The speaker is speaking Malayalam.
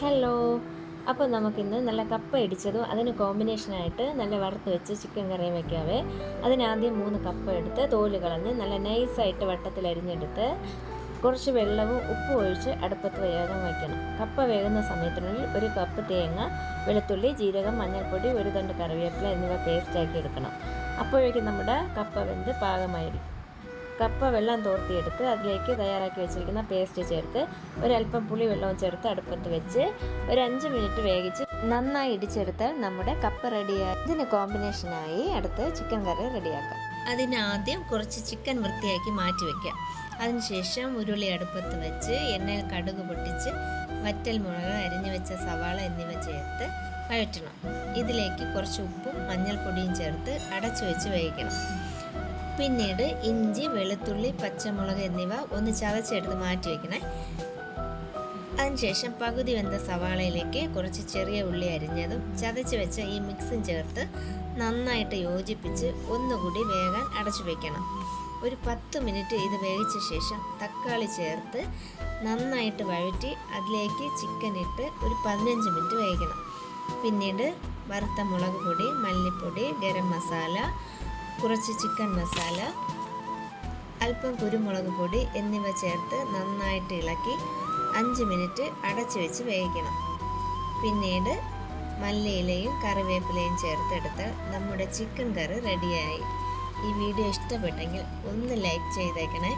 ഹലോ. അപ്പോൾ നമുക്കിന്ന് നല്ല കപ്പ ഇടിച്ചതും അതിന് കോമ്പിനേഷനായിട്ട് നല്ല വറുത്ത് വെച്ച് ചിക്കൻ കറിയും വയ്ക്കാവേ. അതിനാദ്യം 3 കപ്പ എടുത്ത് തോല് കളഞ്ഞ് നല്ല നൈസായിട്ട് വട്ടത്തിൽ അരിഞ്ഞെടുത്ത് കുറച്ച് വെള്ളവും ഉപ്പും ഒഴിച്ച് അടുപ്പത്ത് വേഗം വയ്ക്കണം. കപ്പ വേകുന്ന സമയത്തിനുള്ളിൽ 1 കപ്പ് തേങ്ങ, വെളുത്തുള്ളി, ജീരകം, മഞ്ഞൾപ്പൊടി, 1 തണ്ട് കറിവേപ്പില എന്നിവ പേസ്റ്റാക്കി എടുക്കണം. അപ്പോഴേക്കും നമ്മുടെ കപ്പ വെന്ത് പാകമായിരിക്കും. കപ്പ വെള്ളം തോർത്തിയെടുത്ത് അതിലേക്ക് തയ്യാറാക്കി വെച്ചിരിക്കുന്ന പേസ്റ്റ് ചേർത്ത് ഒരല്പം പുളി വെള്ളവും ചേർത്ത് അടുപ്പത്ത് വെച്ച് ഒരു 5 മിനിറ്റ് വേവിച്ച് നന്നായി ഇടിച്ചെടുത്താൽ നമ്മുടെ കപ്പ റെഡിയായി. ഇതിന് കോമ്പിനേഷനായി അടുത്ത് ചിക്കൻ കറി റെഡിയാക്കാം. അതിനാദ്യം കുറച്ച് ചിക്കൻ വൃത്തിയാക്കി മാറ്റി വയ്ക്കാം. അതിനുശേഷം ഉരുളി അടുപ്പത്ത് വെച്ച് എണ്ണയിൽ കടുക് പൊട്ടിച്ച് വറ്റൽ മുളക്, അരിഞ്ഞു വെച്ച സവാള എന്നിവ ചേർത്ത് വഴറ്റണം. ഇതിലേക്ക് കുറച്ച് ഉപ്പും മഞ്ഞൾപ്പൊടിയും ചേർത്ത് അടച്ചു വെച്ച് വേവിക്കണം. പിന്നീട് ഇഞ്ചി, വെളുത്തുള്ളി, പച്ചമുളക് എന്നിവ ഒന്ന് ചതച്ചെടുത്ത് മാറ്റി വയ്ക്കണേ. അതിനുശേഷം പകുതി വെന്ത സവാളയിലേക്ക് കുറച്ച് ചെറിയ ഉള്ളി അരിഞ്ഞതും ചതച്ച് വെച്ച ഈ മിക്സും ചേർത്ത് നന്നായിട്ട് യോജിപ്പിച്ച് ഒന്നുകൂടി വേകാൻ അടച്ചു വയ്ക്കണം. ഒരു 10 മിനിറ്റ് ഇത് വേവിച്ച ശേഷം തക്കാളി ചേർത്ത് നന്നായിട്ട് വഴറ്റി അതിലേക്ക് ചിക്കൻ ഇട്ട് ഒരു 15 മിനിറ്റ് വേവിക്കണം. പിന്നീട് വറുത്ത മുളക് പൊടി, മല്ലിപ്പൊടി, ഗരം മസാല, കുറച്ച് ചിക്കൻ മസാല, അല്പം കുരുമുളക് പൊടി എന്നിവ ചേർത്ത് നന്നായിട്ട് ഇളക്കി 5 മിനിറ്റ് അടച്ചു വെച്ച് വേവിക്കണം. പിന്നീട് മല്ലിയിലയും കറിവേപ്പിലയും ചേർത്തെടുത്താൽ നമ്മുടെ ചിക്കൻ കറി റെഡിയായി. ഈ വീഡിയോ ഇഷ്ടപ്പെട്ടെങ്കിൽ ഒന്ന് ലൈക്ക് ചെയ്തേക്കണേ.